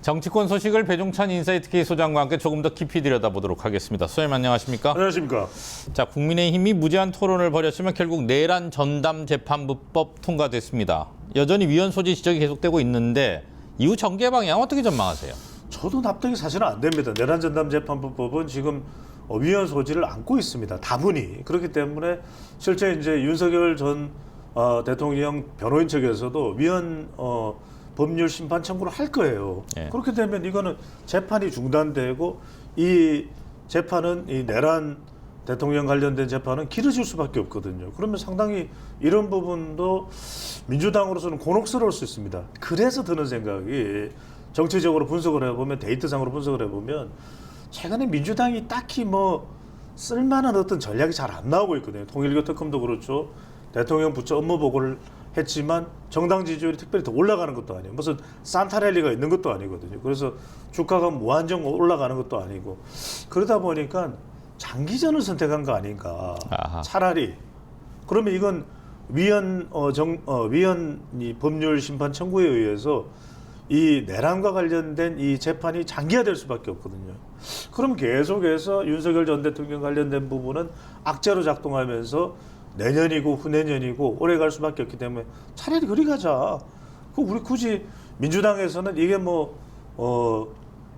정치권 소식을 배종찬 인사이트K 소장과 함께 조금 더 깊이 들여다보도록 하겠습니다. 소장님 안녕하십니까? 안녕하십니까? 자, 국민의힘이 무제한 토론을 벌였지만 결국 내란 전담 재판부법 통과됐습니다. 여전히 위헌 소지 지적이 계속되고 있는데 이후 전개 방향 어떻게 전망하세요? 저도 납득이 사실은 안 됩니다. 내란 전담 재판부법은 지금 위헌 소지를 안고 있습니다. 다분히. 그렇기 때문에 실제 이제 윤석열 전 대통령 변호인 측에서도 위헌 법률 심판 청구를 할 거예요. 예. 그렇게 되면 이거는 재판이 중단되고 이 재판은 이 내란 대통령 관련된 재판은 길어질 수밖에 없거든요. 그러면 상당히 이런 부분도 민주당으로서는 곤혹스러울 수 있습니다. 그래서 드는 생각이 정치적으로 분석을 해보면 데이터상으로 분석을 해보면 최근에 민주당이 딱히 뭐 쓸만한 어떤 전략이 잘 안 나오고 있거든요. 통일교 특검도 그렇죠. 대통령 부처 업무 보고를 했지만 정당 지지율이 특별히 더 올라가는 것도 아니에요. 무슨 산타랠리가 있는 것도 아니거든요. 그래서 주가가 무한정 올라가는 것도 아니고 그러다 보니까 장기전을 선택한 거 아닌가. 아하. 차라리 그러면 이건 위헌 이 법률 심판 청구에 의해서 이 내란과 관련된 이 재판이 장기화될 수밖에 없거든요. 그럼 계속해서 윤석열 전 대통령 관련된 부분은 악재로 작동하면서 내년이고 후내년이고 오래 갈 수밖에 없기 때문에 차라리 그리 가자. 그 우리 굳이 민주당에서는 이게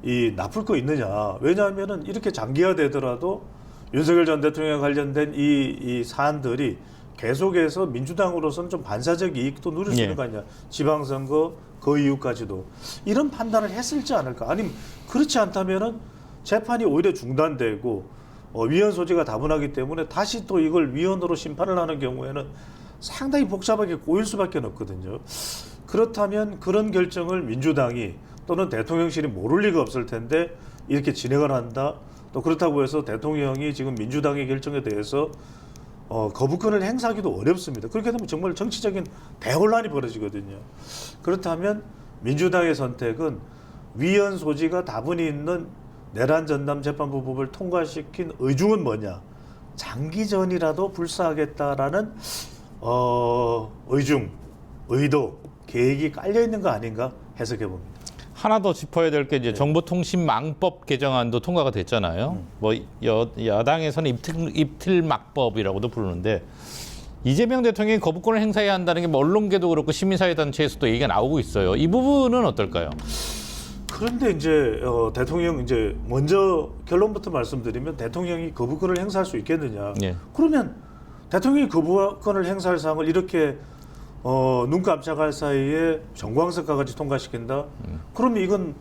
이 나쁠 거 있느냐. 왜냐하면은 이렇게 장기화되더라도 윤석열 전 대통령 관련된 이 사안들이 계속해서 민주당으로서는 좀 반사적 이익도 누릴 수 있는 거 아니냐. 지방선거 그 이후까지도 이런 판단을 했을지 않을까. 아니면 그렇지 않다면은 재판이 오히려 중단되고 위헌 소지가 다분하기 때문에 다시 또 이걸 위헌으로 심판을 하는 경우에는 상당히 복잡하게 꼬일 수밖에 없거든요. 그렇다면 그런 결정을 민주당이 또는 대통령실이 모를 리가 없을 텐데 이렇게 진행을 한다. 또 그렇다고 해서 대통령이 지금 민주당의 결정에 대해서 거부권을 행사하기도 어렵습니다. 그렇게 되면 정말 정치적인 대혼란이 벌어지거든요. 그렇다면 민주당의 선택은 위헌 소지가 다분히 있는 내란 전담 재판부법을 통과시킨 의중은 뭐냐? 장기전이라도 불사하겠다라는 의중, 의도, 계획이 깔려 있는 거 아닌가 해석해 봅니다. 하나 더 짚어야 될 게 이제 정보통신망법 개정안도 통과가 됐잖아요. 뭐 야당에서는 입틀막법이라고도 부르는데 이재명 대통령이 거부권을 행사해야 한다는 게 뭐 언론계도 그렇고 시민사회단체에서도 얘기가 나오고 있어요. 이 부분은 어떨까요? 그런데 이제 대통령 이제 먼저 결론부터 말씀드리면 대통령이 거부권을 행사할 수 있겠느냐? 예. 그러면 대통령이 거부권을 행사할 사항을 이렇게 눈 깜짝할 사이에 정광석과 같이 통과시킨다? 그러면 이건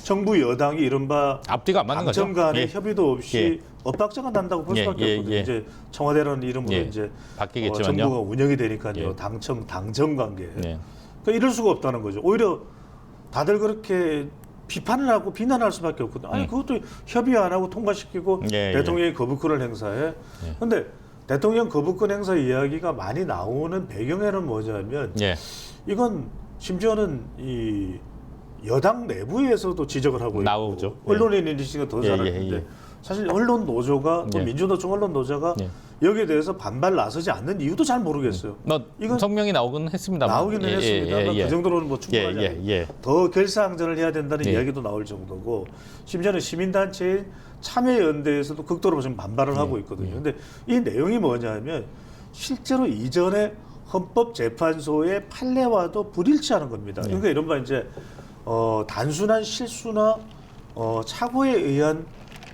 정부 여당이 이른바 앞뒤가 안 맞는 거죠. 당정 간의 예. 협의도 없이 엇박자가 난다고 볼 수밖에 없거든요. 이제 청와대라는 이름으로 이제 바뀌겠지만요. 정부가 운영이 되니까요. 예. 당정 관계. 네. 그러니까 이럴 수가 없다는 거죠. 오히려 다들 그렇게 비판을 하고 비난할 수밖에 없거든요. 아니 그것도 협의 안 하고 통과시키고 대통령이 거부권을 행사해. 그런데 대통령 거부권 행사 이야기가 많이 나오는 배경에는 뭐냐면 이건 심지어는 이 여당 내부에서도 지적을 하고 있고 나오죠. 언론인 인식이 더 잘하는데 사실 언론 노조가 또 민주노총 언론 노조가 여기에 대해서 반발 나서지 않는 이유도 잘 모르겠어요. 이건 성명이 나오긴 했습니다. 나오기는 했습니다만 그 정도로는 뭐 충분하지 않아요. 더 결사항전을 해야 된다는 이야기도 나올 정도고 심지어는 시민단체인 참여연대에서도 극도로 지금 반발을 하고 있거든요. 그런데 이 내용이 뭐냐면 실제로 이전에 헌법재판소의 판례와도 불일치하는 겁니다. 그러니까 이른바 이제 단순한 실수나 착오에 의한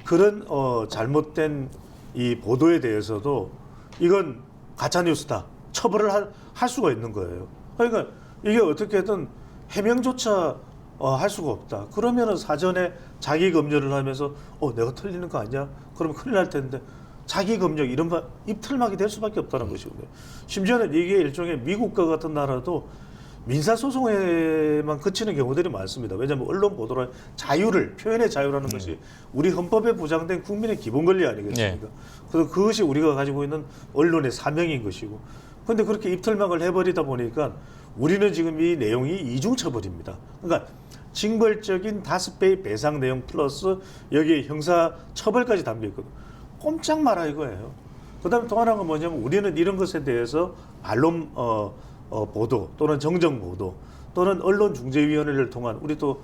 그런 잘못된 이 보도에 대해서도 이건 가짜 뉴스다 처벌을 할 수가 있는 거예요. 그러니까 이게 어떻게든 해명조차 할 수가 없다. 그러면은 사전에 자기 검열을 하면서 내가 틀리는 거 아니야? 그러면 큰일 날 텐데 자기 검열 이른바 입틀막이 될 수밖에 없다는 것이거든요. 심지어는 이게 일종의 미국과 같은 나라도 민사소송에만 그치는 경우들이 많습니다. 왜냐하면 언론 보도를 자유를 표현의 자유라는 것이 우리 헌법에 보장된 국민의 기본 권리 아니겠습니까? 그래서 그것이 우리가 가지고 있는 언론의 사명인 것이고. 그런데 그렇게 입틀막을 해버리다 보니까 우리는 지금 이 내용이 이중처벌입니다. 그러니까 징벌적인 5배의 배상 내용 플러스 여기에 형사처벌까지 담겨 있거든요. 꼼짝 마라 이거예요. 그다음에 또 하나가 뭐냐면 우리는 이런 것에 대해서 반론 보도 또는 정정 보도 또는 언론중재위원회를 통한 우리 또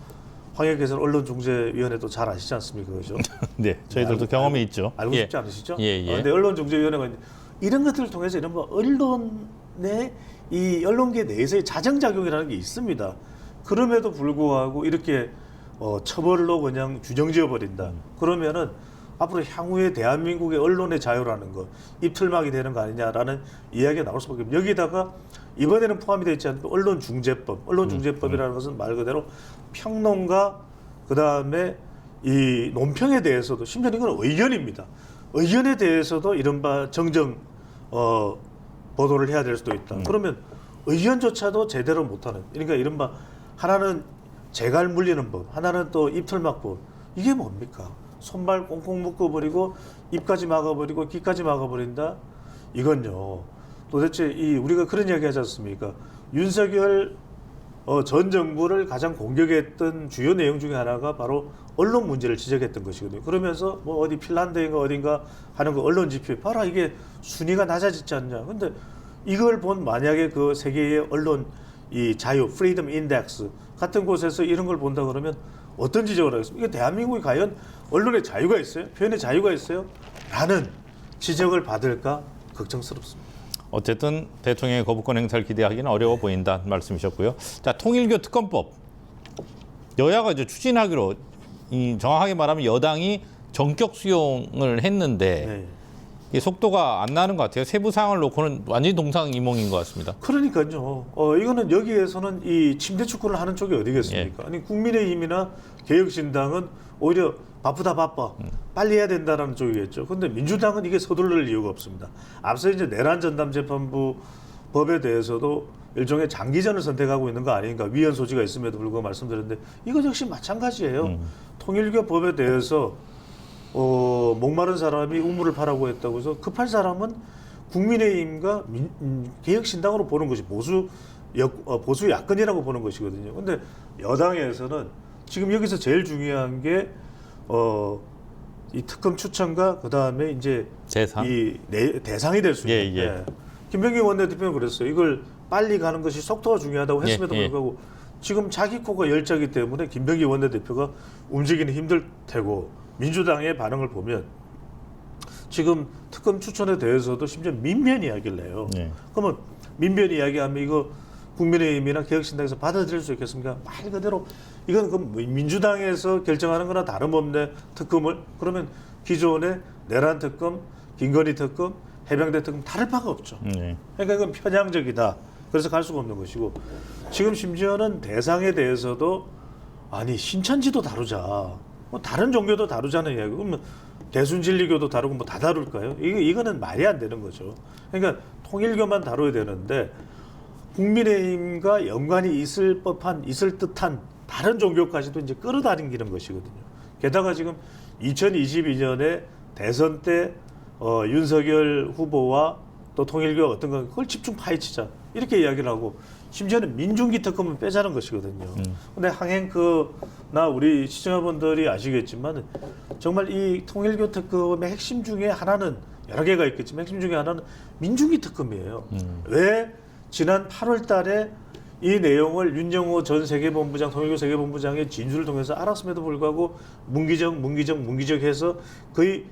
황영께서는 언론중재위원회도 잘 아시지 않습니까, 그죠? 네, 저희들도 경험이 있죠. 알고 예. 싶지 않으시죠? 예. 근데 언론중재위원회가 이런 것들을 통해서 이런 언론의 이 언론계 내에서의 자정작용이라는 게 있습니다. 그럼에도 불구하고 이렇게 처벌로 그냥 규정지어 버린다. 그러면은 앞으로 향후에 대한민국의 언론의 자유라는 거 입틀막이 되는 거 아니냐라는 이야기가 나올 수밖에 없습니다. 여기다가 이번에는 포함이 되어 있지 않고 언론중재법이라는 것은 말 그대로 평론가 그다음에 이 논평에 대해서도 심지어 이건 의견입니다. 의견에 대해서도 이른바 정정 보도를 해야 될 수도 있다. 그러면 의견조차도 제대로 못하는, 그러니까 이른바 하나는 재갈 물리는 법, 하나는 또 입틀막법. 이게 뭡니까? 손발 꽁꽁 묶어버리고 입까지 막아버리고 귀까지 막아버린다. 이건요. 도대체 우리가 그런 이야기 하지 않습니까? 윤석열 전 정부를 가장 공격했던 주요 내용 중에 하나가 바로 언론 문제를 지적했던 것이거든요. 그러면서 뭐 어디 핀란드인가 어딘가 하는 거 언론 지표 봐라, 이게 순위가 낮아지지 않냐. 근데 이걸 본 만약에 그 세계의 언론 이 자유 프리덤 인덱스 같은 곳에서 이런 걸 본다 그러면 어떤 지적을 하겠습니까? 이게 대한민국이 과연 언론의 자유가 있어요? 표현의 자유가 있어요? 라는 지적을 받을까 걱정스럽습니다. 어쨌든 대통령의 거부권 행사를 기대하기는 어려워 보인다는 말씀이셨고요. 자, 통일교 특검법. 여야가 이제 추진하기로, 정확하게 말하면 여당이 전격 수용을 했는데 네. 이게 속도가 안 나는 것 같아요. 세부 사항을 놓고는 완전히 동상이몽인 것 같습니다. 그러니까요. 이거는 여기에서는 이 침대 축구를 하는 쪽이 어디겠습니까? 아니 국민의힘이나 개혁신당은 오히려 바빠 빨리 해야 된다는 쪽이겠죠. 근데 민주당은 이게 서둘러질 이유가 없습니다. 앞서 이제 내란 전담 재판부 법에 대해서도 일종의 장기전을 선택하고 있는 거 아닌가, 위헌 소지가 있음에도 불구하고 말씀드렸는데 이거 역시 마찬가지예요. 통일교 법에 대해서 목마른 사람이 우물을 파라고 했다고 해서 급할 사람은 국민의힘과 개혁신당으로 보는 것이 보수 야권이라고 보는 것이거든요. 근데 여당에서는 지금 여기서 제일 중요한 게 이 특검 추천과 그 다음에 이제 대상이 될 수 있는. 예. 김병기 원내대표는 그랬어요. 이걸 빨리 가는 것이 속도가 중요하다고 했음에도 불구하고 지금 자기 코가 열자기 때문에 김병기 원내대표가 움직이는 힘들 테고, 민주당의 반응을 보면 지금 특검 추천에 대해서도 심지어 민변 이야기를 해요. 그러면 민변 이야기하면 이거 국민의힘이나 개혁신당에서 받아들일 수 있겠습니까? 말 그대로 이건 그 민주당에서 결정하는 거나 다름없네. 특검을 그러면 기존의 내란 특검, 김건희 특검, 해병대 특검 다를 바가 없죠. 그러니까 이건 편향적이다. 그래서 갈 수가 없는 것이고, 지금 심지어는 대상에 대해서도 아니 신천지도 다루자, 뭐 다른 종교도 다루자는 이야기. 그러면 대순진리교도 다루고 뭐 다 다룰까요? 이거는 말이 안 되는 거죠. 그러니까 통일교만 다뤄야 되는데 국민의힘과 연관이 있을 듯한 다른 종교까지도 이제 끌어다니는 것이거든요. 게다가 지금 2022년에 대선 때 윤석열 후보와 또 통일교가 어떤 건 그걸 집중 파헤치자 이렇게 이야기를 하고, 심지어는 민중기 특검을 빼자는 것이거든요. 근데 항행크나 우리 시청자분들이 아시겠지만 정말 이 통일교 특검의 핵심 중에 하나는 여러 개가 있겠지만 핵심 중에 하나는 민중기 특검이에요. 왜 지난 8월 달에 이 내용을 윤영호 전 세계본부장, 통일교 세계본부장의 진술을 통해서 알았음에도 불구하고 문기적 해서 거의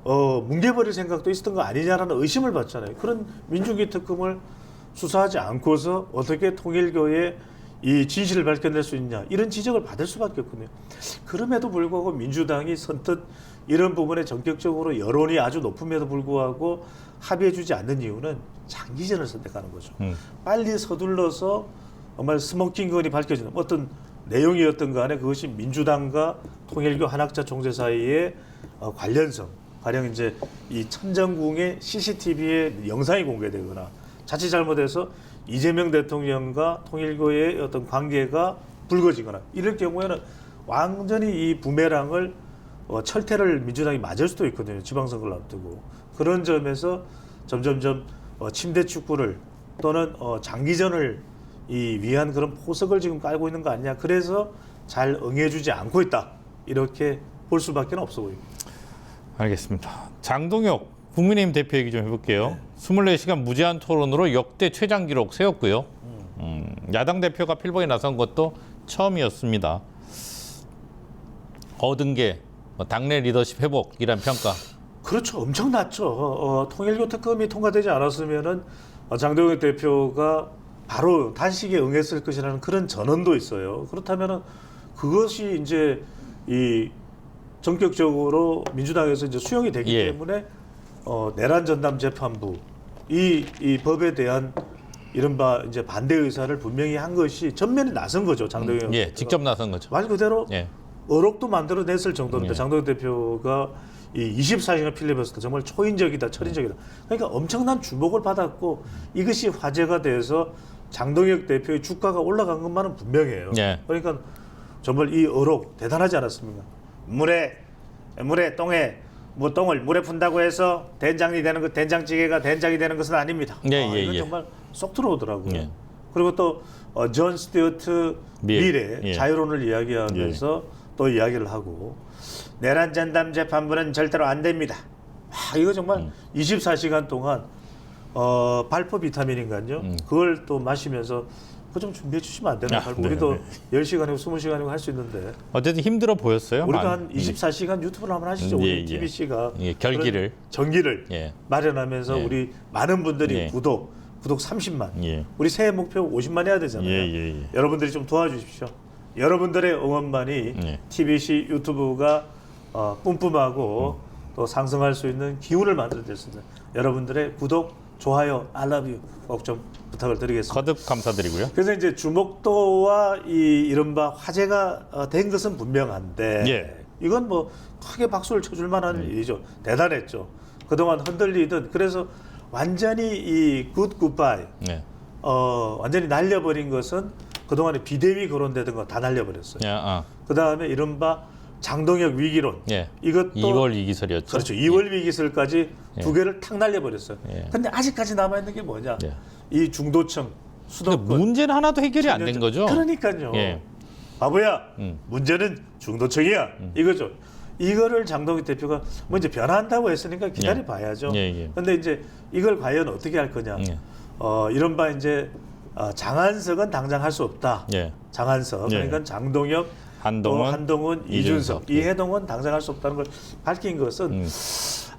뭉개버릴 생각도 있었던 거 아니냐라는 의심을 받잖아요. 그런 민중기 특검을 수사하지 않고서 어떻게 통일교의 이 진실을 밝혀낼 수 있냐, 이런 지적을 받을 수밖에 없거든요. 그럼에도 불구하고 민주당이 선뜻 이런 부분에 전격적으로 여론이 아주 높음에도 불구하고 합의해주지 않는 이유는 장기전을 선택하는 거죠. 빨리 서둘러서 정말 스모킹건이 밝혀지는 어떤 내용이었던 간에 그것이 민주당과 통일교 한학자 총재 사이의 관련성, 가령 이제 이 천정궁의 CCTV에 영상이 공개되거나 자칫 잘못해서 이재명 대통령과 통일교의 어떤 관계가 불거지거나 이럴 경우에는 완전히 이 부메랑을 철퇴를 민주당이 맞을 수도 있거든요. 지방선거를 앞두고. 그런 점에서 점점점 침대 축구를 또는 장기전을 위한 그런 포석을 지금 깔고 있는 거 아니냐. 그래서 잘 응해주지 않고 있다. 이렇게 볼 수밖에 없어 보입니다. 알겠습니다. 장동혁 국민의힘 대표 얘기 좀 해볼게요. 24시간 무제한 토론으로 역대 최장 기록 세웠고요. 야당 대표가 필번에 나선 것도 처음이었습니다. 거둔 게 당내 리더십 회복이란 평가. 그렇죠. 엄청났죠. 통일교 특검이 통과되지 않았으면은 장동혁 대표가 바로 단식에 응했을 것이라는 그런 전언도 있어요. 그렇다면은 그것이 이제 이 전격적으로 민주당에서 이제 수용이 되기 예. 때문에 내란 전담 재판부 이 법에 대한 이른바 이제 반대 의사를 분명히 한 것이 전면에 나선 거죠. 장동혁 예, 대표가. 직접 나선 거죠. 말 그대로 예. 어록도 만들어냈을 정도인데 예. 장동혁 대표가 이 24시간 필리버스터 정말 초인적이다, 철인적이다. 그러니까 엄청난 주목을 받았고 이것이 화제가 돼서 장동혁 대표의 주가가 올라간 것만은 분명해요. 예. 그러니까 정말 이 어록 대단하지 않았습니까? 물에 똥에 뭐 똥을 물에 푼다고 해서 된장이 되는 것, 된장찌개가 된장이 되는 것은 아닙니다. 예, 예, 이건 예. 정말 쏙 들어오더라고요. 예. 그리고 또 존 스튜어트 밀의 예. 자유론을 이야기하면서 또 이야기를 하고 내란 전담 재판부는 절대로 안 됩니다. 이거 정말 24시간 동안 발포 비타민인가요? 그걸 또 마시면서 그거 좀 준비해 주시면 안 되나요? 네, 우리도 네. 10시간이고 20시간이고 할 수 있는데 어쨌든 힘들어 보였어요. 우리도 한 24시간 유튜브를 한번 하시죠. 예, 우리 예. TBC가 예, 결기를. 전기를 예. 마련하면서 예. 우리 많은 분들이 예. 구독 30만. 예. 우리 새해 목표 50만 해야 되잖아요. 예. 여러분들이 좀 도와주십시오. 여러분들의 응원만이 예. TBC 유튜브가 뿜뿜하고 또 상승할 수 있는 기운을 만들어냈습니다. 여러분들의 구독, 좋아요, I love you 꼭 좀 부탁을 드리겠습니다. 거듭 감사드리고요. 그래서 이제 주목도와 이 이른바 화제가 된 것은 분명한데 예. 이건 뭐 크게 박수를 쳐줄 만한 일이죠. 대단했죠. 그동안 흔들리던 그래서 완전히 이 굿굿바이 네. 완전히 날려버린 것은 그동안에 비대위 거론되던 거 다 날려버렸어요. 야, 그 다음에 이른바 장동혁 위기론 예. 이것도 2월 위기설이었죠. 그렇죠. 2월 위기설까지 예. 두 개를 탁 날려버렸어요. 예. 근데 아직까지 남아있는 게 뭐냐? 예. 이 중도층, 근데 수도권 문제는 하나도 해결이 안 된 거죠. 그러니까요. 예. 바보야. 문제는 중도층이야. 이거죠. 이거를 장동혁 대표가 뭐 이제 변화한다고 했으니까 기다려 봐야죠. 예. 근데 이제 이걸 과연 어떻게 할 거냐? 예. 이른바 이제 장한석은 당장 할 수 없다. 예. 장한석. 예. 그러니까 장동혁, 한동훈, 이준석. 이준석. 이해동은 당장 할 수 없다는 걸 밝힌 것은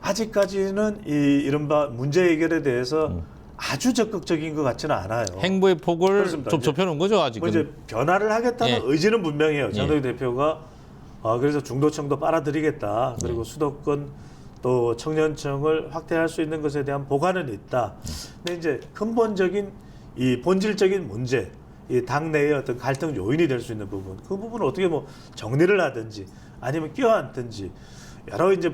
아직까지는 이 이른바 문제 해결에 대해서 아주 적극적인 것 같지는 않아요. 행보의 폭을 그렇습니다. 좀 이제 좁혀놓은 거죠 아직은. 뭐 이제 변화를 하겠다는 예. 의지는 분명해요. 장동혁 예. 대표가 그래서 중도층도 빨아들이겠다. 그리고 수도권 또 청년층을 확대할 수 있는 것에 대한 보관은 있다. 근데 이제 근본적인 이 본질적인 문제, 이 당내의 어떤 갈등 요인이 될 수 있는 부분, 그 부분을 어떻게 뭐 정리를 하든지 아니면 껴안든지 여러 이제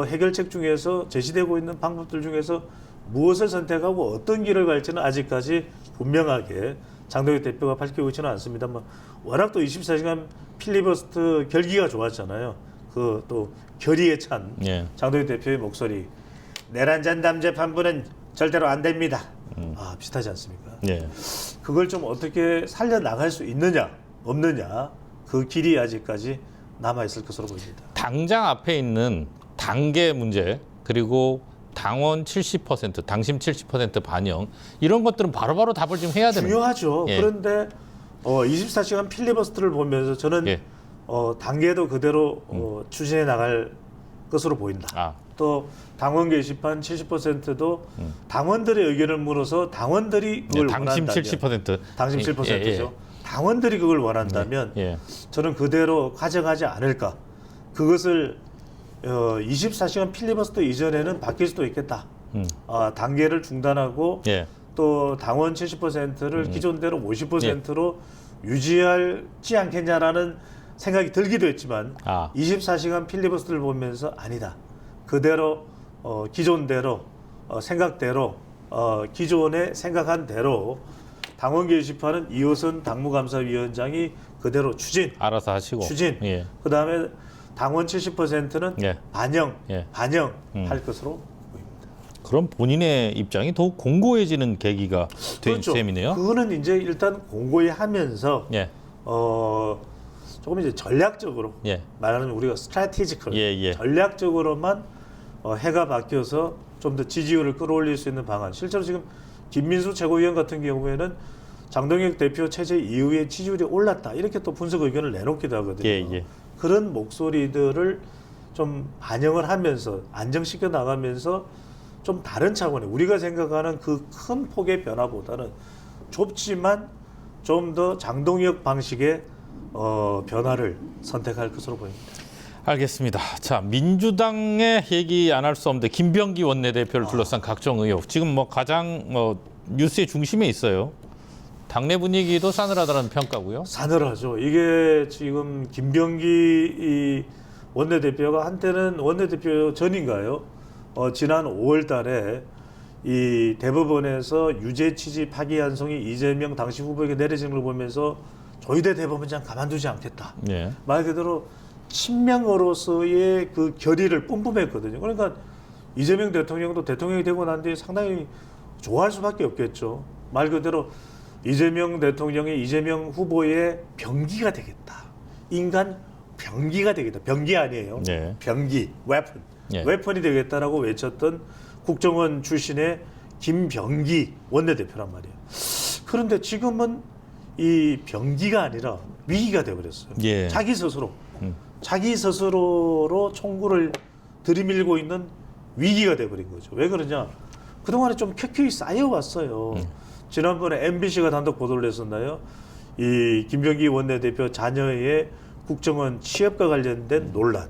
해결책 중에서 제시되고 있는 방법들 중에서 무엇을 선택하고 어떤 길을 갈지는 아직까지 분명하게 장동혁 대표가 밝히고 있지는 않습니다만 워낙 또 24시간 필리버스터 결기가 좋았잖아요. 그 또 결의에 찬 예. 장동혁 대표의 목소리. 내란 전담 재판부는 절대로 안 됩니다. 비슷하지 않습니까? 예. 그걸 좀 어떻게 살려 나갈 수 있느냐 없느냐 그 길이 아직까지 남아 있을 것으로 보입니다. 당장 앞에 있는 단계 문제 그리고 당원 70%, 당심 70% 반영 이런 것들은 바로바로 답을 좀 해야 되는 거예요. 중요하죠. 예. 그런데 24시간 필리버스터를 보면서 저는 예. 단계도 그대로 추진해 나갈 것으로 보인다. 아, 또 당원 게시판 70%도 당원들의 의견을 물어서 당원들이 그걸 당심 원한다면 70%. 당심 7%죠. 당원들이 그걸 원한다면 예. 저는 그대로 가져가지 않을까. 그것을 24시간 필리버스터 이전에는 바뀔 수도 있겠다. 단계를 중단하고 예. 또 당원 70%를 기존대로 50%로 유지하지 않겠냐라는 생각이 들기도 했지만 24시간 필리버스터를 보면서 아니다. 그대로 기존대로 생각대로 기존에 생각한 대로 당원 게시판은 이호선 당무감사위원장이 그대로 알아서 하시고. 추진. 예. 그다음에 당원 70%는 예. 반영할 것으로 보입니다. 그럼 본인의 입장이 더욱 공고해지는 계기가 된 그렇죠. 셈이네요. 그거는 이제 일단 공고히 하면서 예. 조금 이제 전략적으로 예. 말하는 우리가 스트래티지컬 예. 전략적으로만 해가 바뀌어서 좀 더 지지율을 끌어올릴 수 있는 방안. 실제로 지금 김민수 최고위원 같은 경우에는 장동혁 대표 체제 이후에 지지율이 올랐다 이렇게 또 분석 의견을 내놓기도 하거든요. 예. 그런 목소리들을 좀 반영을 하면서 안정시켜 나가면서 좀 다른 차원의 우리가 생각하는 그 큰 폭의 변화보다는 좁지만 좀 더 장동혁 방식의 변화를 선택할 것으로 보입니다. 알겠습니다. 자, 민주당의 얘기 안 할 수 없는데 김병기 원내대표를 둘러싼 각종 의혹. 지금 뭐 가장 뉴스의 중심에 있어요. 당내 분위기도 싸늘하다는 평가고요. 싸늘하죠. 이게 지금 김병기 이 원내대표가 한때는 원내대표 전인가요? 지난 5월달에 이 대법원에서 유죄 취지 파기환송이 이재명 당시 후보에게 내려진 걸 보면서 조희대 대법원장 가만두지 않겠다. 예. 말 그대로 친명으로서의 그 결의를 뿜뿜했거든요. 그러니까 이재명 대통령도 대통령이 되고 난 뒤에 상당히 좋아할 수밖에 없겠죠. 말 그대로 이재명 대통령이 이재명 후보의 병기가 되겠다. 인간 병기가 되겠다. 병기 아니에요. 네. 병기, 웨폰. 네. 웨폰이 되겠다라고 외쳤던 국정원 출신의 김병기 원내대표란 말이에요. 그런데 지금은 이 병기가 아니라 위기가 되어버렸어요. 예. 자기 스스로로 총구를 들이밀고 있는 위기가 되어버린 거죠. 왜 그러냐? 그동안에 좀 켜켜이 쌓여왔어요. 지난번에 MBC가 단독 보도를 했었나요? 이 김병기 원내대표 자녀의 국정원 취업과 관련된 논란.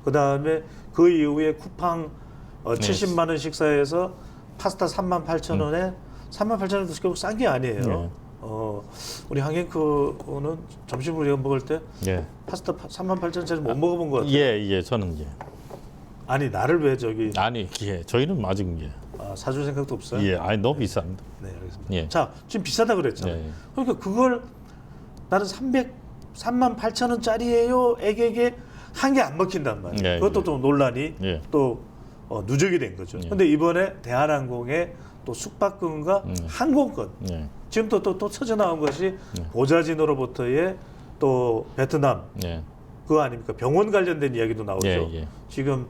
그 다음에 그 이후에 쿠팡 70만 원 식사에서 파스타 38,000원에 38,000원도 결국 싼 게 아니에요. 네. 우리 한경크는 점심을 우리가 먹을 때 예. 파스타 38,000원짜리 못 먹어본 것 같아요. 예, 저는 예. 아니 나를 왜 저기 아니, 예. 저희는 아직 예. 사줄 생각도 없어요? 예, 아니 너무 비쌉니다. 네, 알겠습니다. 예. 자, 지금 비싸다 그랬잖아요. 예. 그러니까 그걸 나는 38,000원짜리예요. 에게게 한 게 안 먹힌단 말이에요. 예, 그것도 예. 또 논란이 예. 또 누적이 된 거죠. 예. 근데 이번에 대한항공의 또 숙박권과 항공권 예. 지금 또 터져 나온 것이 보좌진으로부터의 또 베트남 예. 그거 아닙니까? 병원 관련된 이야기도 나오죠. 예. 지금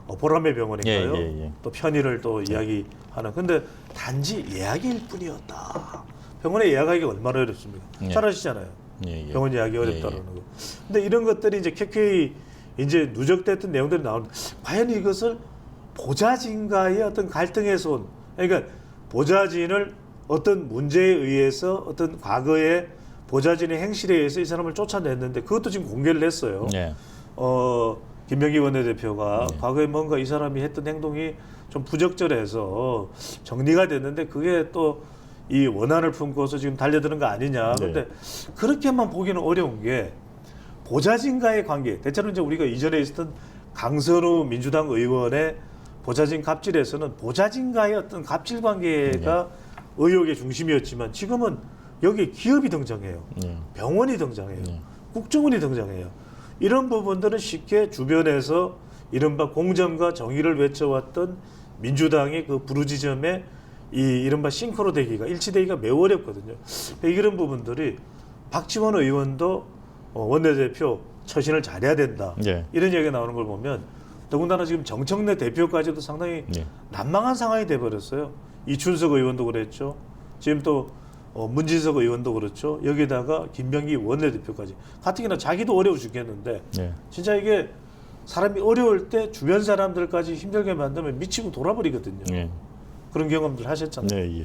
보람의 병원인가요? 예. 또 편의를 또 이야기하는. 근데 단지 예약일 뿐이었다. 병원에 예약하기가 얼마나 어렵습니까? 예. 잘 아시잖아요. 예. 병원 예약이 어렵다는 거. 근데 이런 것들이 이제 켜켜이 이제 누적됐던 내용들이 나오는데 과연 이것을 보좌진과의 어떤 갈등에서 온 그러니까 보좌진을 어떤 문제에 의해서 어떤 과거의 보좌진의 행실에 의해서 이 사람을 쫓아냈는데 그것도 지금 공개를 했어요. 예. 김병기 원내대표가 네. 과거에 뭔가 이 사람이 했던 행동이 좀 부적절해서 정리가 됐는데 그게 또 이 원한을 품고서 지금 달려드는 거 아니냐. 그런데 그렇게만 보기는 어려운 게 보좌진과의 관계. 대체로 이제 우리가 이전에 있었던 강선우 민주당 의원의 보좌진 갑질에서는 보좌진과의 어떤 갑질 관계가 의혹의 중심이었지만 지금은 여기 기업이 등장해요. 병원이 등장해요. 국정원이 등장해요. 이런 부분들은 쉽게 주변에서 이른바 공정과 정의를 외쳐왔던 민주당의 그 부르짖음에 이 이른바 싱크로 되기가 일치되기가 매우 어렵거든요. 이런 부분들이 박지원 의원도 원내대표 처신을 잘해야 된다. 이런 얘기가 나오는 걸 보면 더군다나 지금 정청래 대표까지도 상당히 난망한 상황이 돼버렸어요. 이춘석 의원도 그랬죠. 지금 또 문진석 의원도 그렇죠. 여기다가 김병기 원내대표까지. 가뜩이나 자기도 어려워 죽겠는데 진짜 이게 사람이 어려울 때 주변 사람들까지 힘들게 만들면 미치고 돌아버리거든요. 그런 경험들 하셨잖아요.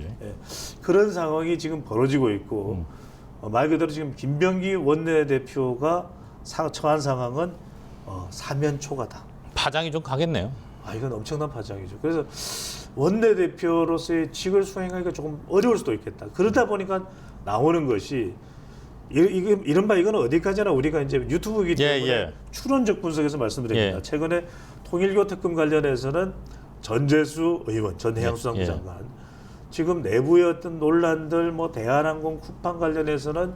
그런 상황이 지금 벌어지고 있고 말 그대로 지금 김병기 원내대표가 처한 상황은 사면초가다. 파장이 좀 가겠네요. 이건 엄청난 파장이죠. 그래서 원내대표로서의 직을 수행하기가 조금 어려울 수도 있겠다. 그러다 보니까 나오는 것이 이른바 이거는 어디까지나 우리가 이제 유튜브이기 때문에 추론적 분석에서 말씀드립니다. 최근에 통일교 특검 관련해서는 전재수 의원, 전 해양수산부 장관 지금 내부의 어떤 논란들 뭐 대한항공 쿠팡 관련해서는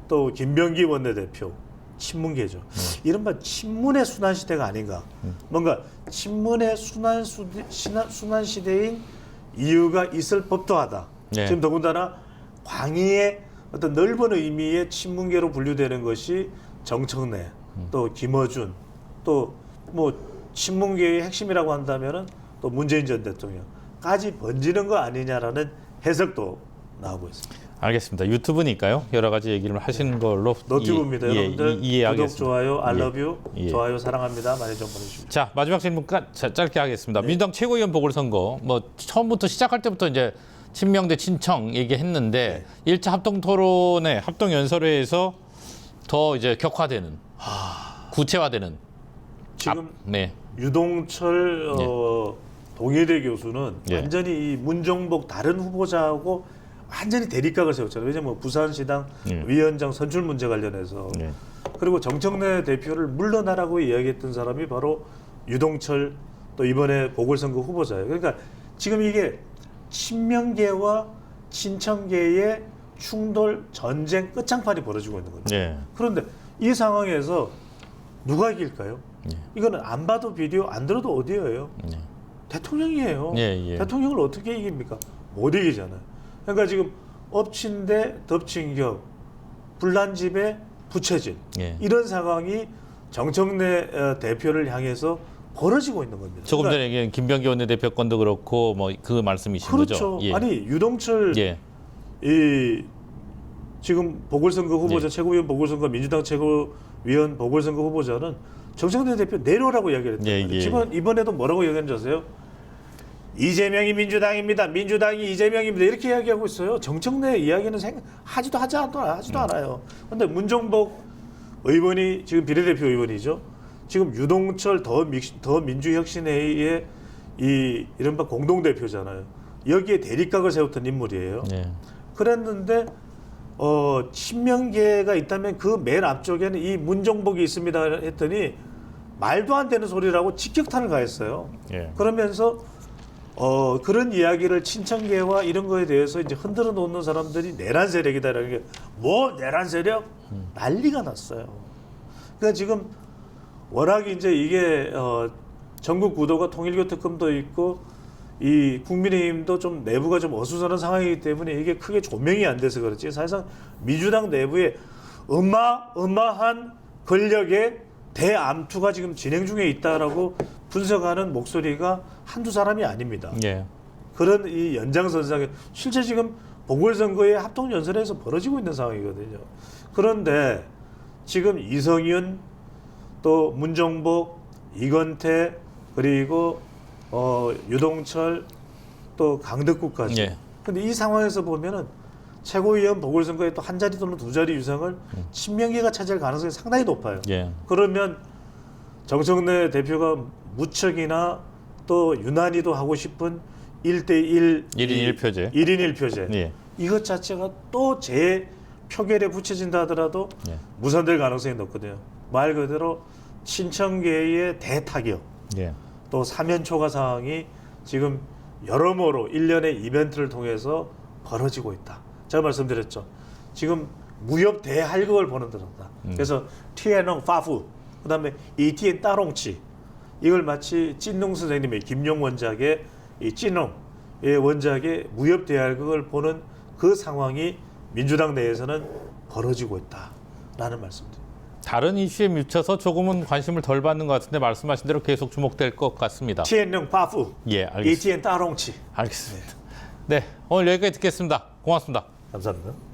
또 김병기 원내대표 친문계죠. 이른바 친문의 순환 시대가 아닌가. 뭔가 친문의 순환 시대인 이유가 있을 법도 하다. 지금 더군다나 광의의 어떤 넓은 의미의 친문계로 분류되는 것이 정청래, 또 김어준, 또 뭐 친문계의 핵심이라고 한다면은 또 문재인 전 대통령까지 번지는 거 아니냐라는 해석도 나오고 있습니다. 알겠습니다. 유튜브니까요. 여러 가지 얘기를 하시는 걸로 너튜브입니다. 여러분들 구독, 이해하겠습니다. 좋아요, 알러뷰, 예. 좋아요 사랑합니다. 많이 좀 보내주십시오. 자, 마지막 질문 짧게 하겠습니다. 민주당 최고위원 보궐선거 뭐 처음부터 시작할 때부터 이제 친명 대 친청 얘기했는데 1차 합동 토론회, 합동 연설회에서 더 이제 격화되는 구체화되는 지금 네. 유동철 동의대 교수는 예. 완전히 이 문종복 다른 후보자하고 완전히 대립각을 세웠잖아요. 왜냐면 부산시당 예. 위원장 선출 문제 관련해서 네. 그리고 정청래 대표를 물러나라고 이야기했던 사람이 바로 유동철 또 이번에 보궐선거 후보자예요. 그러니까 지금 이게 친명계와 친청계의 충돌 전쟁 끝장판이 벌어지고 있는 거죠. 네. 그런데 이 상황에서 누가 이길까요? 예. 이거는 안 봐도 비디오, 안 들어도 오디오예요. 네. 대통령이에요. 예. 대통령을 어떻게 이깁니까? 못 이기잖아요. 그러니까 지금 엎친 데 덮친 격, 불난 집에 부채질 예. 이런 상황이 정청래 대표를 향해서 벌어지고 있는 겁니다. 조금 그러니까 전에 얘기한 김병기 원내대표 건도 그렇고 뭐 그 말씀이신 그렇죠. 거죠. 예. 아니 유동철 예. 이 지금 보궐선거 후보자 예. 최고위원 보궐선거 민주당 최고위원 보궐선거 후보자는 정청래 대표 내려오라고 이야기를 했단 예, 말이에요. 예. 이번에도 뭐라고 얘기했는지 아세요? 이재명이 민주당입니다. 민주당이 이재명입니다. 이렇게 이야기하고 있어요. 정청래 이야기는 하지도 않아요. 그런데 문종복 의원이 지금 비례대표 의원이죠. 지금 유동철 더 민주혁신회의의 이 이른바 공동대표잖아요. 여기에 대립각을 세웠던 인물이에요. 예. 그랬는데 친명계가 있다면 그 맨 앞쪽에는 이 문종복이 있습니다 했더니 말도 안 되는 소리라고 직격탄을 가했어요. 예. 그러면서 그런 이야기를 친청계와 이런 거에 대해서 이제 흔들어 놓는 사람들이 내란 세력이다라는 게 뭐 내란 세력 난리가 났어요. 그러니까 지금 워낙 이제 이게 전국 구도가 통일교 특검도 있고 이 국민의힘도 좀 내부가 좀 어수선한 상황이기 때문에 이게 크게 조명이 안 돼서 그렇지 사실상 민주당 내부에 어마어마한 권력의 대암투가 지금 진행 중에 있다라고 분석하는 목소리가 한두 사람이 아닙니다. 예. 그런 이 연장선상에 실제 지금 보궐선거의 합동연설에서 벌어지고 있는 상황이거든요. 그런데 지금 이성윤 또 문종복, 이건태 그리고 유동철 또 강덕구까지. 예. 근데 이 상황에서 보면은 최고위원 보궐선거에 또 한 자리 또는 두 자리 유상을 친명계가 차지할 가능성이 상당히 높아요. 예. 그러면 정청래 대표가 무척이나 또 유난히도 하고 싶은 1대1 1인 1표제. 1인 1표제. 예. 이것 자체가 또 재표결에 붙여진다 하더라도 예. 무산될 가능성이 높거든요. 말 그대로 친청계의 대타격, 예. 또 사면초가 상황이 지금 여러모로 일련의 이벤트를 통해서 벌어지고 있다. 제가 말씀드렸죠. 지금 무협 대할극을 보는 듯하다. 그래서 티에농 파푸, 그다음에 이티엔 따롱치 이걸 마치 찐농 선생님의 김용 원작의 이 찐농의 원작의 무협 대할극을 보는 그 상황이 민주당 내에서는 벌어지고 있다라는 말씀입니다. 다른 이슈에 미쳐서 조금은 관심을 덜 받는 것 같은데 말씀하신 대로 계속 주목될 것 같습니다. 티엔농 파푸, 예, 알겠습니다. 이티엔 따롱치. 알겠습니다. 네, 오늘 여기까지 듣겠습니다. 고맙습니다. 감사합니다.